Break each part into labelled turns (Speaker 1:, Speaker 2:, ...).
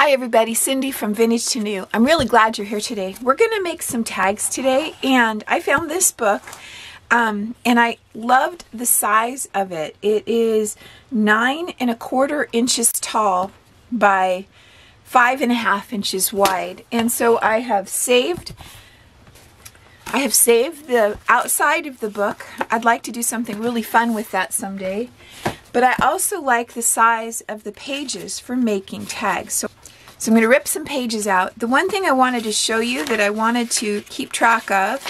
Speaker 1: Hi everybody, Cindy from Vintage to New. I'm really glad you're here today. We're going to make some tags today, and I found this book and I loved the size of it. It is 9¼ inches tall by 5½ inches wide, and so I have saved the outside of the book. I'd like to do something really fun with that someday, but I also like the size of the pages for making tags. So I'm going to rip some pages out. The one thing I wanted to show you that I wanted to keep track of,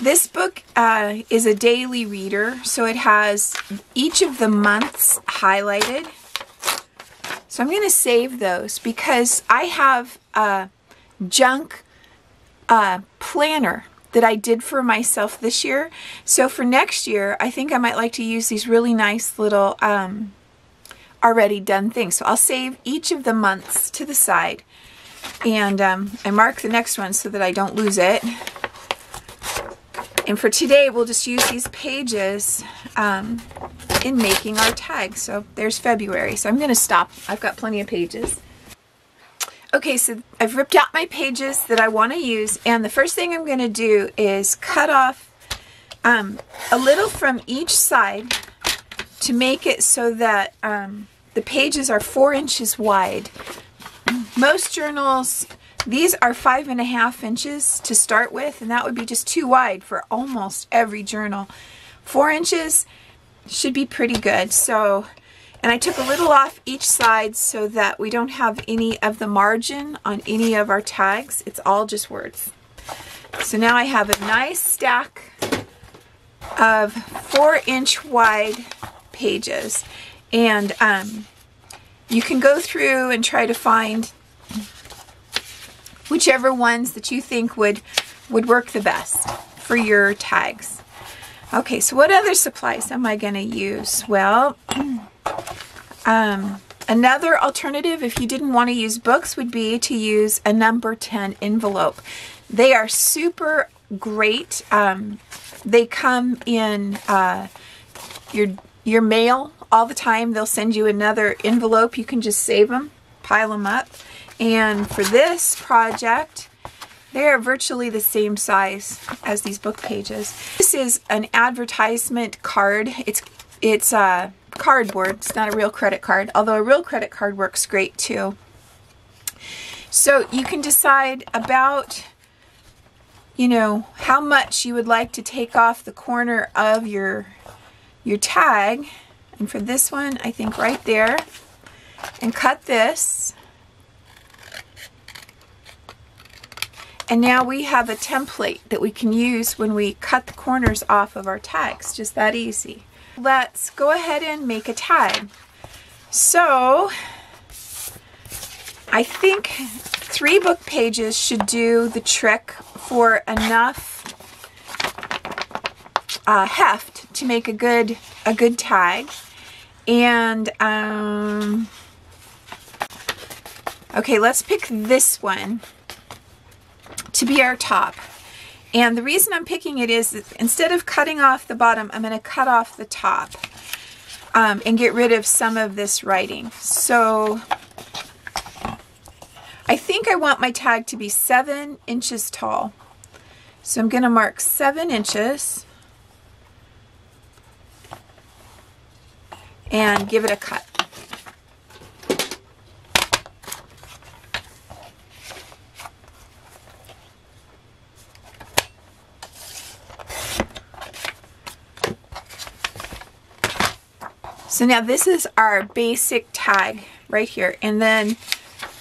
Speaker 1: this book is a daily reader, so it has each of the months highlighted. So I'm going to save those because I have a junk planner that I did for myself this year. So for next year, I think I might like to use these really nice little already done things. So I'll save each of the months to the side, and I mark the next one so that I don't lose it. And for today, we'll just use these pages in making our tags. So there's February. So I'm going to stop. I've got plenty of pages. Okay, so I've ripped out my pages that I want to use, and the first thing I'm going to do is cut off a little from each side to make it so that the pages are 4 inches wide. Most journals, these are 5½ inches to start with, and that would be just too wide for almost every journal. 4 inches should be pretty good. So, and I took a little off each side so that we don't have any of the margin on any of our tags. It's all just words. So now I have a nice stack of 4-inch wide pages, and you can go through and try to find whichever ones that you think would work the best for your tags. Okay, so what other supplies am I going to use? Well, another alternative, if you didn't want to use books, would be to use a number 10 envelope. They are super great. They come in your mail all the time. They'll send you another envelope. You can just save them, pile them up. And for this project, they are virtually the same size as these book pages. This is an advertisement card. It's cardboard. It's not a real credit card, although a real credit card works great too. So you can decide about, you know, how much you would like to take off the corner of your tag. And for this one, I think right there, and cut this. And now we have a template that we can use when we cut the corners off of our tags. Just that easy. Let's go ahead and make a tag. So I think 3 book pages should do the trick for enough heft to make a good tag. And okay, let's pick this one to be our top. And the reason I'm picking it is that instead of cutting off the bottom, I'm going to cut off the top and get rid of some of this writing. So I think I want my tag to be 7 inches tall. So I'm going to mark 7 inches and give it a cut. So now this is our basic tag right here, and then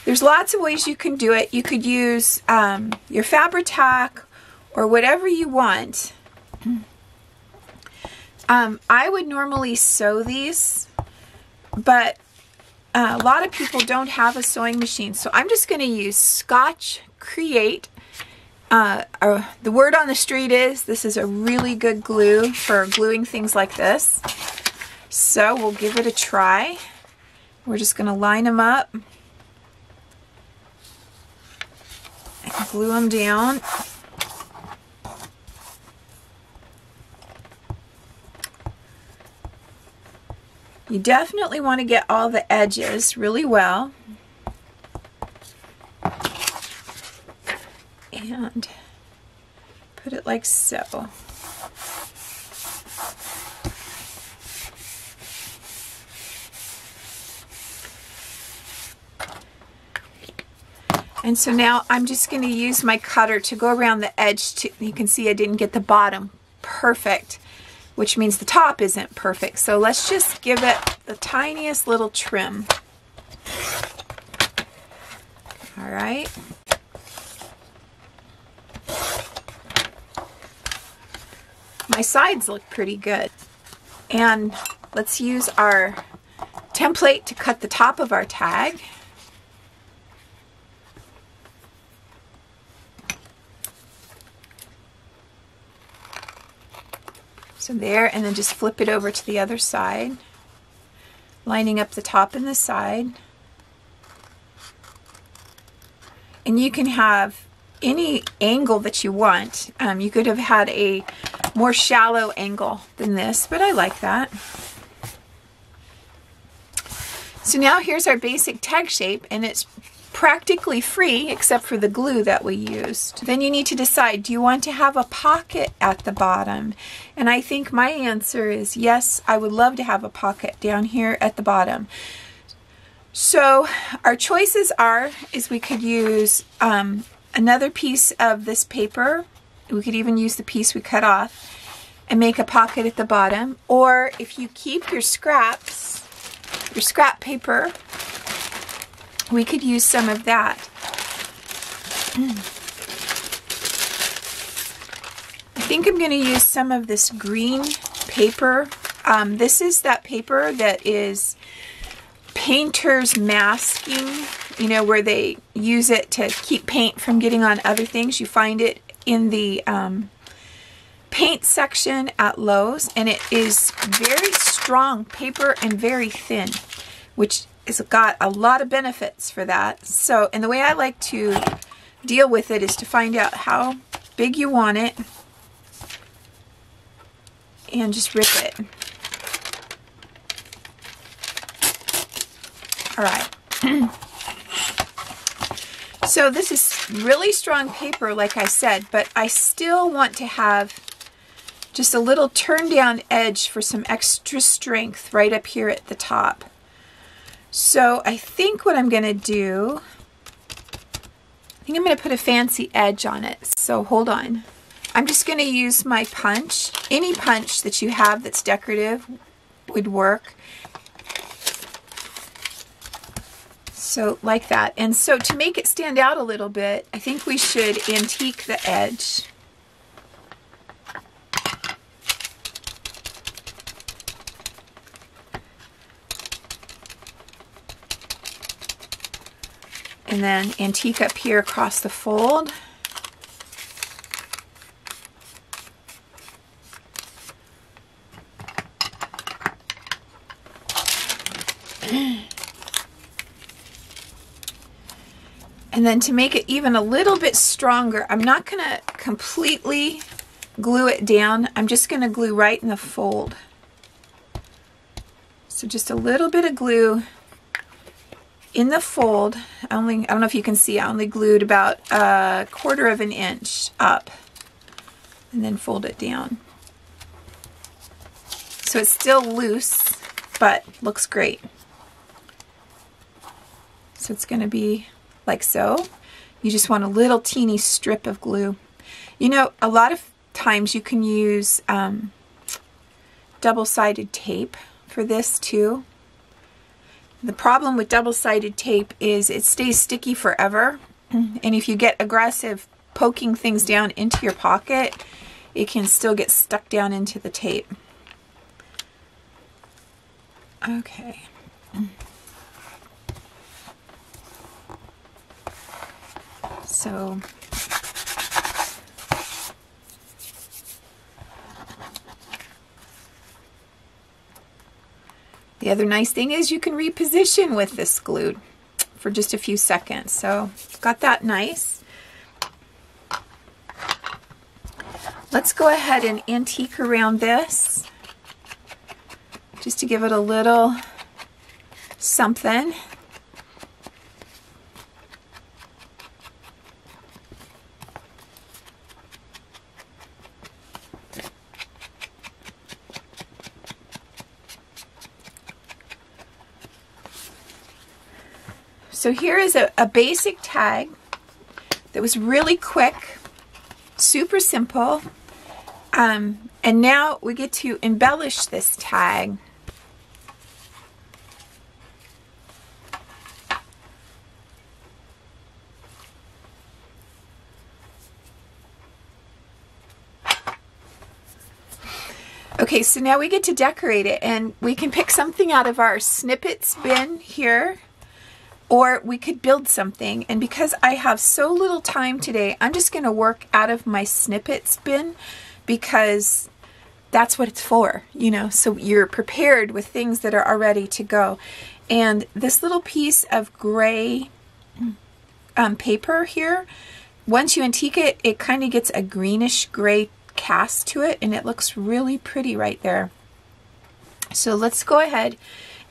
Speaker 1: there's lots of ways you can do it. You could use your Fabri-Tac or whatever you want. I would normally sew these, but a lot of people don't have a sewing machine, so I'm just going to use Scotch Create. The word on the street is this is a really good glue for gluing things like this. So we'll give it a try. We're just going to line them up and glue them down. You definitely want to get all the edges really well. and put it like so. And so now I'm just going to use my cutter to go around the edge. You can see I didn't get the bottom perfect, which means the top isn't perfect. So let's just give it the tiniest little trim. All right. My sides look pretty good. And let's use our template to cut the top of our tag. So there, and then just flip it over to the other side, lining up the top and the side. And you can have any angle that you want. You could have had a more shallow angle than this, but I like that. So now here's our basic tag shape, and it's practically free except for the glue that we used. Then you need to decide, do you want to have a pocket at the bottom? And I think my answer is yes, I would love to have a pocket down here at the bottom. So our choices is we could use another piece of this paper. We could even use the piece we cut off and make a pocket at the bottom. Or if you keep your scraps, your scrap paper, we could use some of that. I think I'm going to use some of this green paper. This is that paper that is painter's masking, you know, where they use it to keep paint from getting on other things. You find it in the paint section at Lowe's, and it is very strong paper and very thin, which has got a lot of benefits for that. So, and the way I like to deal with it is to find out how big you want it and just rip it. All right. So this is really strong paper, like I said, but I still want to have just a little turn down edge for some extra strength right up here at the top. So I think what I'm going to do, I think I'm going to put a fancy edge on it. So hold on. I'm just going to use my punch. Any punch that you have that's decorative would work. So like that. And so to make it stand out a little bit, I think we should antique the edge. And then antique up here across the fold. And then to make it even a little bit stronger, I'm not going to completely glue it down. I'm just going to glue right in the fold. So just a little bit of glue in the fold. I don't know if you can see, I only glued about 1/4 of an inch up and then fold it down. So it's still loose, but looks great. So it's going to be like so. You just want a little teeny strip of glue. You know, a lot of times you can use double-sided tape for this too. The problem with double-sided tape is it stays sticky forever, and if you get aggressive poking things down into your pocket, it can still get stuck down into the tape. Okay. So the other nice thing is you can reposition with this glue for just a few seconds. So got that nice. Let's go ahead and antique around this just to give it a little something. So here is a basic tag that was really quick, super simple. And now we get to embellish this tag. Okay, so now we get to decorate it, and we can pick something out of our snippets bin here, or we could build something. And because I have so little time today, I'm just going to work out of my snippets bin, because that's what it's for, you know, so you're prepared with things that are already to go. And this little piece of gray paper here, once you antique it, it kind of gets a greenish gray cast to it, and it looks really pretty right there. So let's go ahead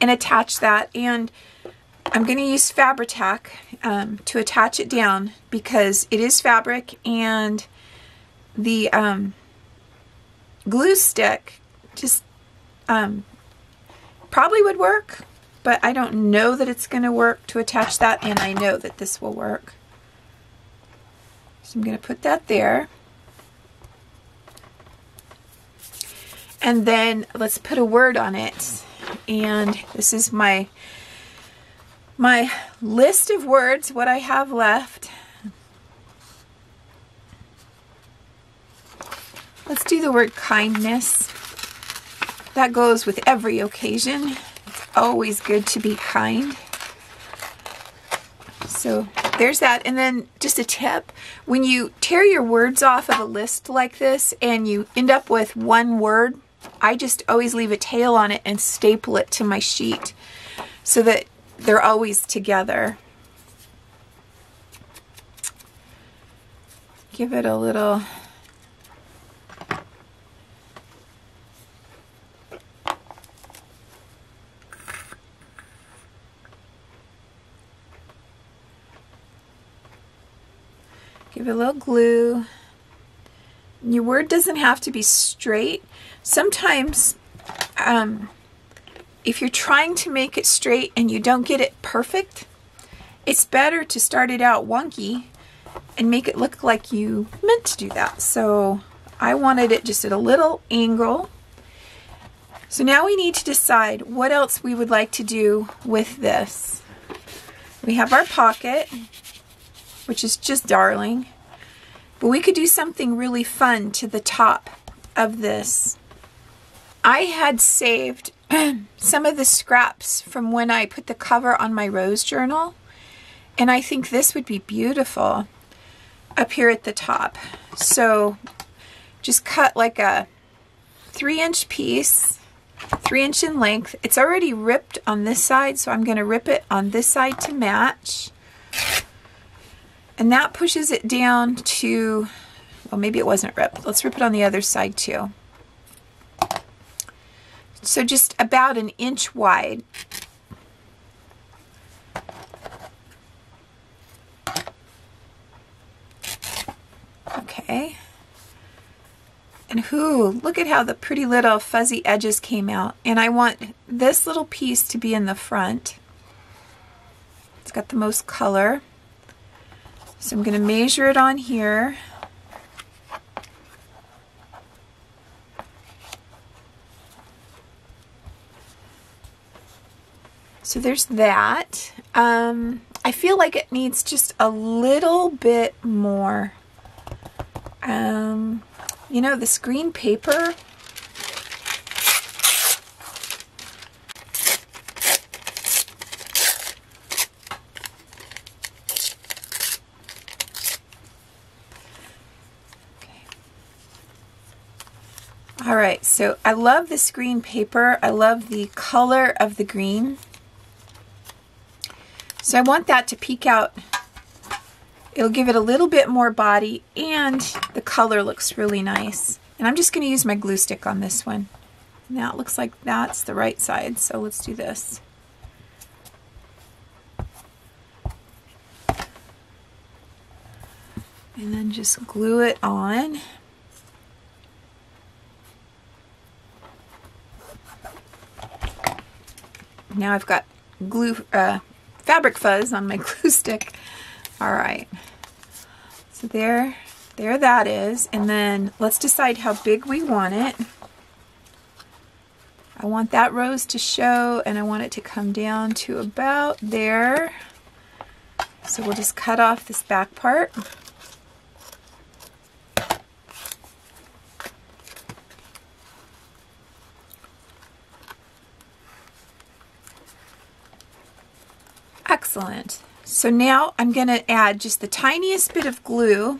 Speaker 1: and attach that, and I'm going to use Fabri-Tac to attach it down, because it is fabric, and the glue stick just probably would work, but I don't know that it's going to work to attach that, and I know that this will work. So I'm going to put that there. And then let's put a word on it. And this is my list of words, what I have left. Let's do the word kindness. That goes with every occasion. It's always good to be kind. So there's that. And then just a tip, when you tear your words off of a list like this and you end up with one word, I just always leave a tail on it and staple it to my sheet so that they're always together. Give it a little glue. Your word doesn't have to be straight. Sometimes if you're trying to make it straight and you don't get it perfect, it's better to start it out wonky and make it look like you meant to do that. So I wanted it just at a little angle. So now we need to decide what else we would like to do with this. We have our pocket, which is just darling, but we could do something really fun to the top of this. I had saved some of the scraps from when I put the cover on my rose journal, and I think this would be beautiful up here at the top. So just cut like a 3-inch piece, 3-inch in length. It's already ripped on this side, so I'm going to rip it on this side to match. And that pushes it down to, well, maybe it wasn't ripped. Let's rip it on the other side too. So just about 1 inch wide. Okay. And look at how the pretty little fuzzy edges came out. And I want this little piece to be in the front. It's got the most color. So I'm going to measure it on here. So there's that. I feel like it needs just a little bit more. You know, this green paper, all right, so I love this green paper. I love the color of the green. So I want that to peek out. It'll give it a little bit more body, and the color looks really nice. And I'm just going to use my glue stick on this one. Now it looks like that's the right side, so let's do this. And then just glue it on. Now I've got glue, fabric fuzz on my glue stick. All right, so there that is. And then let's decide how big we want it. I want that rose to show, and I want it to come down to about there. So we'll just cut off this back part. Excellent. So now I'm going to add just the tiniest bit of glue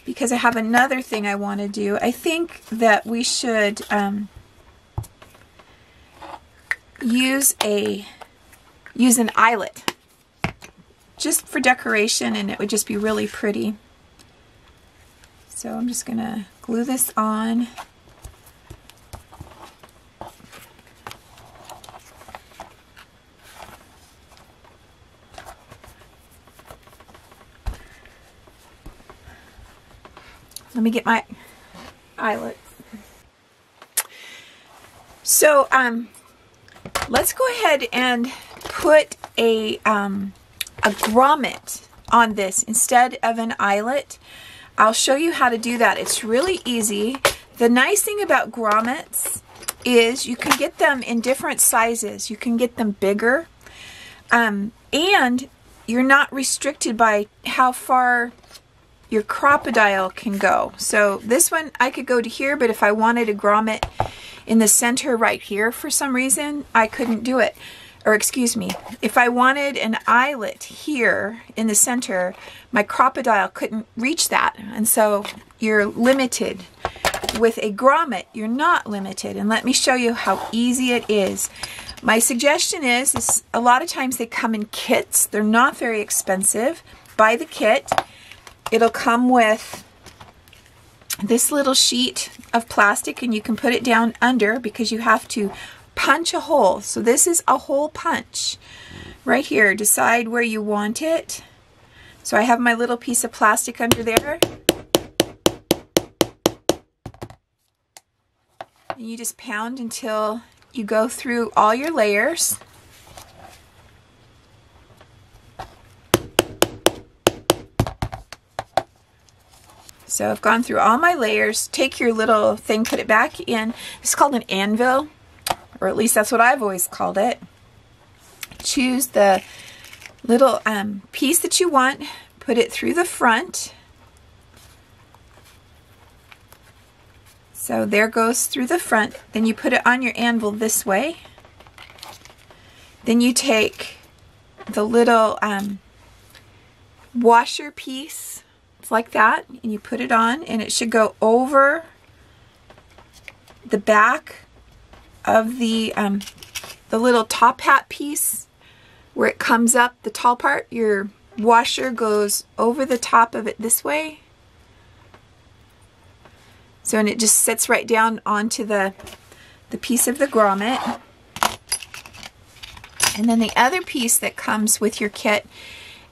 Speaker 1: because I have another thing I want to do. I think that we should use an eyelet just for decoration, and it would just be really pretty. So I'm just going to glue this on. Let me get my eyelets. So let's go ahead and put a grommet on this instead of an eyelet. I'll show you how to do that. It's really easy. The nice thing about grommets is you can get them in different sizes. You can get them bigger, and you're not restricted by how far your Crop-A-Dile can go. So this one I could go to here, but if I wanted a grommet in the center right here for some reason, I couldn't do it. Or excuse me, if I wanted an eyelet here in the center, my Crop-A-Dile couldn't reach that. And so you're limited. With a grommet, you're not limited. And let me show you how easy it is. My suggestion is a lot of times they come in kits. They're not very expensive. Buy the kit. It'll come with this little sheet of plastic, and you can put it down under because you have to punch a hole. So this is a hole punch right here. Decide where you want it. So I have my little piece of plastic under there. And you just pound until you go through all your layers. So I've gone through all my layers. Take your little thing, put it back in. It's called an anvil, or at least that's what I've always called it. Choose the little piece that you want, put it through the front. So there goes through the front. Then you put it on your anvil this way. Then you take the little washer piece, like that, and you put it on, and it should go over the back of the little top hat piece where it comes up, the tall part. Your washer goes over the top of it this way. So, and it just sits right down onto the piece of the grommet. And then the other piece that comes with your kit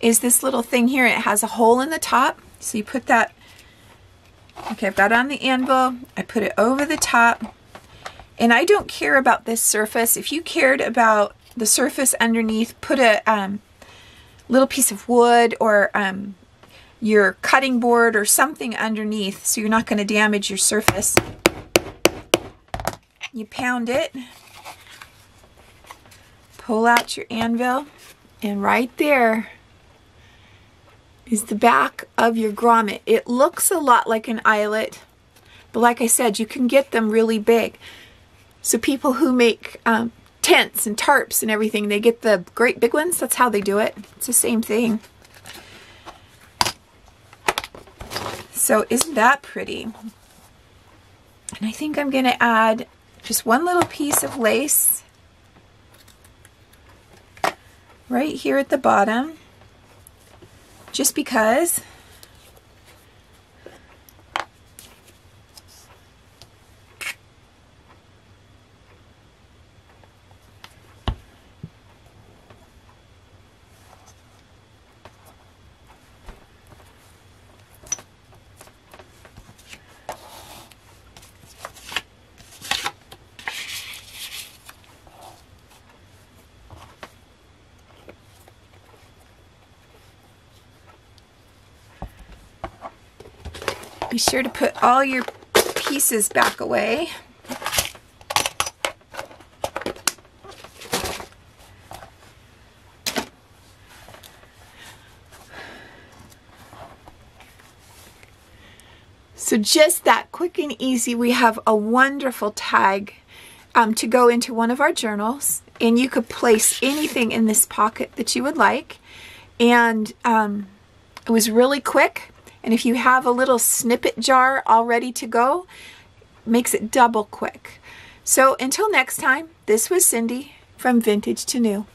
Speaker 1: is this little thing here. It has a hole in the top. So you put that, okay, I've got it on the anvil, I put it over the top, and I don't care about this surface. If you cared about the surface underneath, put a little piece of wood or your cutting board or something underneath so you're not going to damage your surface. You pound it, pull out your anvil, and right there is the back of your grommet. It looks a lot like an eyelet, but like I said, you can get them really big. So people who make tents and tarps and everything, they get the great big ones. That's how they do it. It's the same thing. So isn't that pretty? And I think I'm going to add just one little piece of lace right here at the bottom. Just because. Be sure to put all your pieces back away. So just that quick and easy, we have a wonderful tag to go into one of our journals, and you could place anything in this pocket that you would like. And it was really quick, and if you have a little snippet jar all ready to go, makes it double quick. So until next time, this was Cindy from Vintage to New.